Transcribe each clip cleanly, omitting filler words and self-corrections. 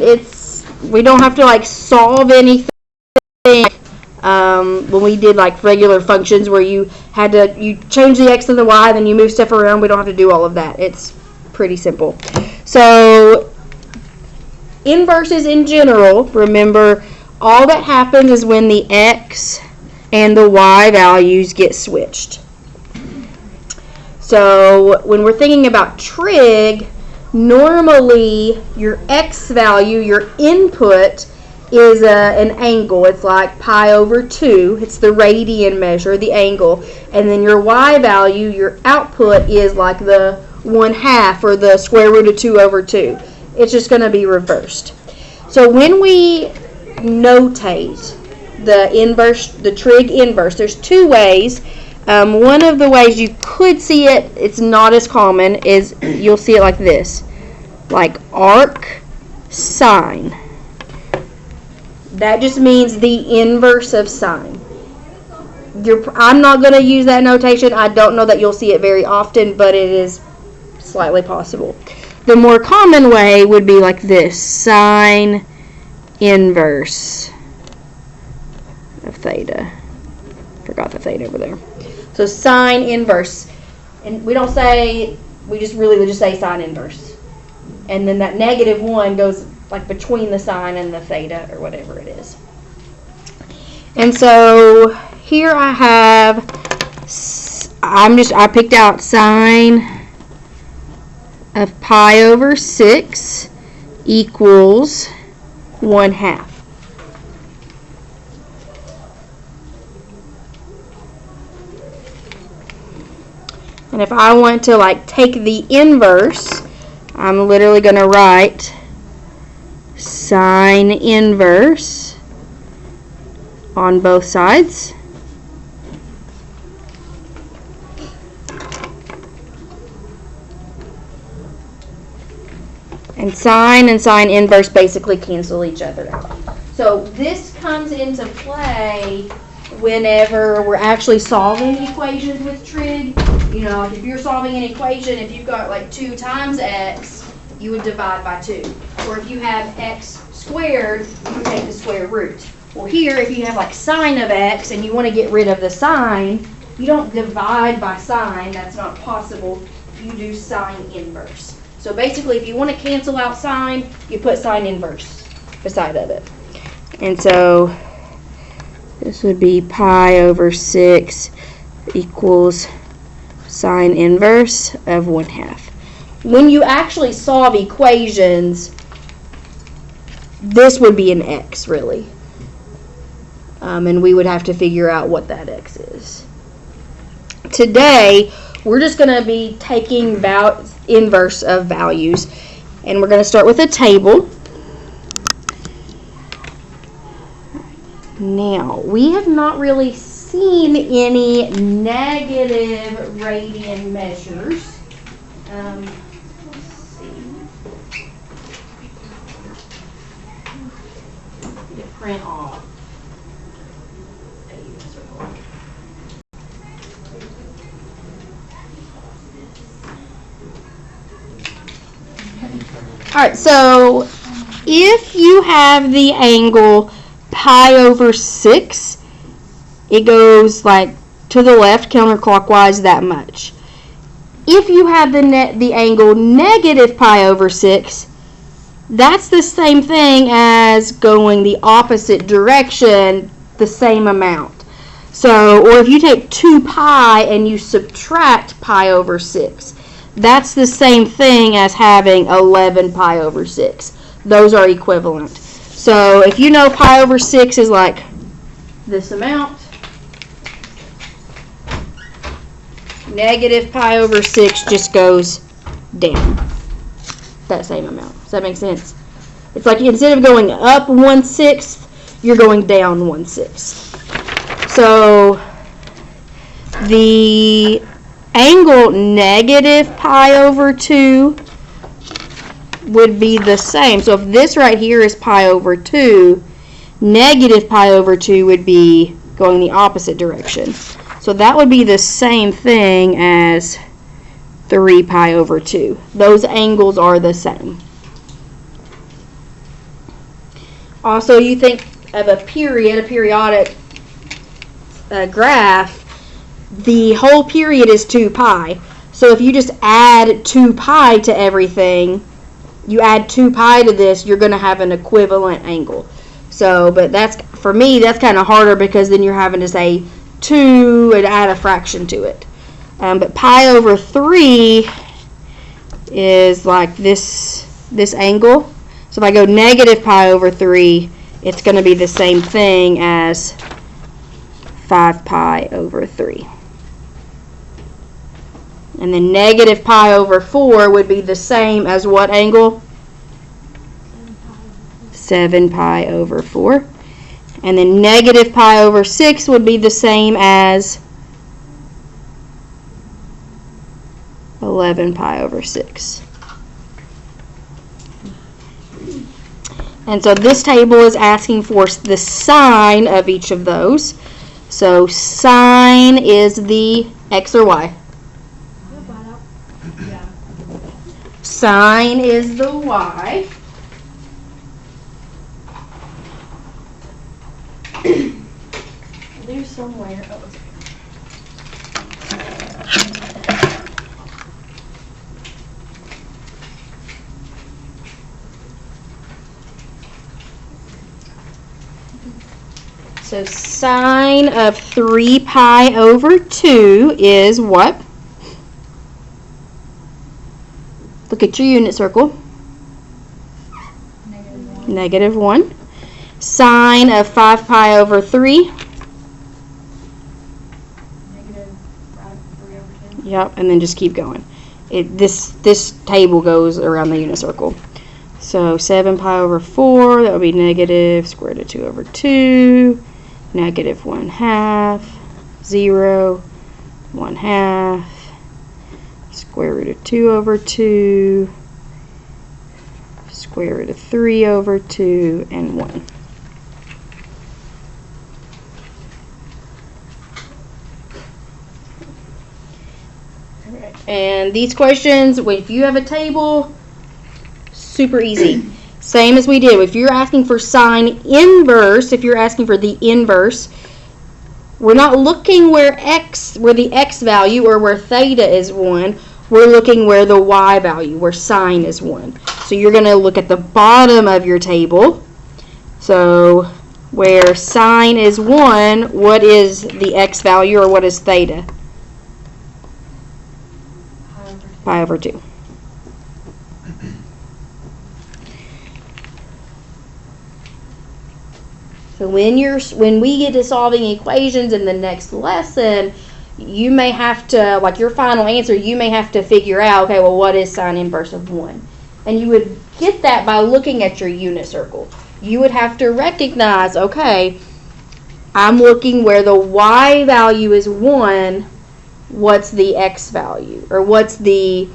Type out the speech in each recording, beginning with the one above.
and we don't have to like solve anything when we did like regular functions where you change the x and the y, then you move stuff around. We don't have to do all of that. It's pretty simple. So inverses in general, remember, all that happens is when the x and the y values get switched. So when we're thinking about trig, normally your x value, your input, is an angle. It's like pi over 2. It's the radian measure, the angle. And then your y value, your output, is like the 1/2 or the square root of 2 over 2. It's just going to be reversed. So when we notate the inverse, the trig inverse, there's two ways. One of the ways you could see it, it's not as common, is you'll see it like this, like arc sine. That just means the inverse of sine. I'm not going to use that notation. I don't know that you'll see it very often, but it is slightly possible. The more common way would be like this, sine inverse of theta. Forgot the theta over there. So sine inverse. And we don't say, we just say sine inverse. And then that -1 goes like between the sine and the theta or whatever it is. And so here I have, I picked out sine of pi over 6 equals 1/2. And if I want to like take the inverse, I'm literally going to write sine inverse on both sides. And sine inverse basically cancel each other out. So this comes into play whenever we're actually solving equations with trig. You know, if you're solving an equation, if you've got like 2 times x, you would divide by 2. Or if you have x squared, you would take the square root. Well, here, if you have like sine of x and you want to get rid of the sine, you don't divide by sine. That's not possible. You do sine inverse. So basically, if you want to cancel out sine, you put sine inverse beside of it. And so this would be pi over 6 equals sine inverse of 1/2. When you actually solve equations, this would be an x, really. And we would have to figure out what that x is. Today, we're just going to be taking inverse of values. And we're going to start with a table. Now, we have not really seen any negative radian measures. Let's see. To print off. Alright, so if you have the angle pi over 6, it goes like to the left counterclockwise that much. If you have the angle negative pi over 6, that's the same thing as going the opposite direction the same amount. So, or if you take 2 pi and you subtract pi over 6, that's the same thing as having 11 pi over 6. Those are equivalent. So if you know pi over 6 is like this amount, negative pi over 6 just goes down that same amount. Does that make sense? It's like instead of going up 1/6, you're going down 1/6. So the angle negative pi over 2 would be the same. So if this right here is pi over 2, negative pi over 2 would be going the opposite direction. So that would be the same thing as 3 pi over 2. Those angles are the same. Also, you think of a periodic graph, the whole period is 2 pi. So if you just add 2 pi to everything, you add 2 pi to this, you're going to have an equivalent angle. So, but that's, for me, that's kind of harder because then you're having to say 2 and add a fraction to it. But pi over 3 is like this angle. So if I go negative pi over 3, it's going to be the same thing as 5 pi over 3. And then negative pi over 4 would be the same as what angle? 7 pi over 4. And then negative pi over 6 would be the same as 11 pi over 6. And so this table is asking for the sine of each of those. So sine is the x or y. Sine is the y. There's somewhere. Oh, it's so sine of 3 pi over 2 is what? Look at your unit circle. Negative 1. Sine of 5 pi over 3. Negative 3 over 10. Yep, and then just keep going. This table goes around the unit circle. So 7 pi over 4, that would be negative square root of 2 over 2. Negative 1/2. 0. 1/2. Square root of 2 over 2. Square root of 3 over 2, and 1. And these questions, if you have a table, super easy. Same as we did. If you're asking for sine inverse, if you're asking for the inverse, we're not looking where the x value or where theta is 1. We're looking where the y value, where sine is 1. So you're going to look at the bottom of your table. So where sine is 1, what is the x value or what is theta? Pi over 2. So when we get to solving equations in the next lesson, you may have to, like your final answer, you may have to figure out, okay, well, what is sine inverse of 1? And you would get that by looking at your unit circle. You would have to recognize, okay, I'm looking where the y value is 1, what's the x value? Or what's the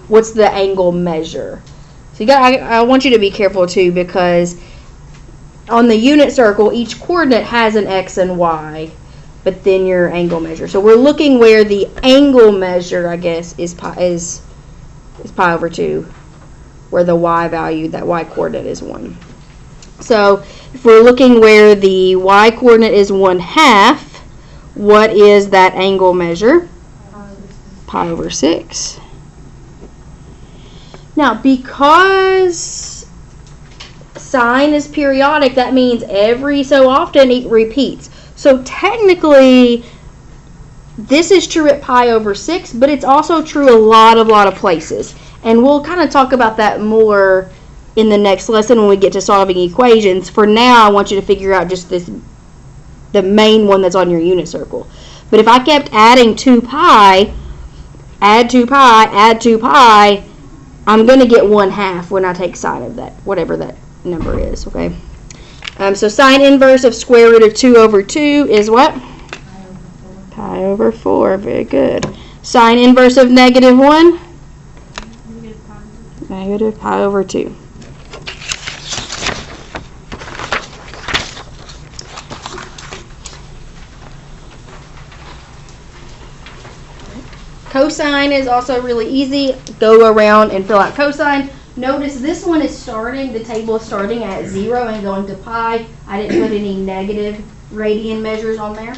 angle measure? So I want you to be careful too, because on the unit circle, each coordinate has an x and y, but then your angle measure. So we're looking where the angle measure, I guess, is pi over 2, where the y value, that y coordinate is 1. So if we're looking where the y coordinate is 1/2, what is that angle measure? Pi over 6. Now, because sine is periodic, that means every so often it repeats. So technically, this is true at pi over 6, but it's also true a lot of places. And we'll kind of talk about that more in the next lesson when we get to solving equations. For now, I want you to figure out just the main one that's on your unit circle. But if I kept adding 2 pi, add 2 pi, add 2 pi, I'm going to get 1/2 when I take sine of that, whatever that number is, okay? So sine inverse of square root of 2 over 2 is what? Pi over 4. Very good. Sine inverse of negative 1? Negative pi over 2. Cosine is also really easy. Go around and fill out cosine. Notice this one is starting, the table is starting at 0 and going to pi. I didn't put any negative radian measures on there.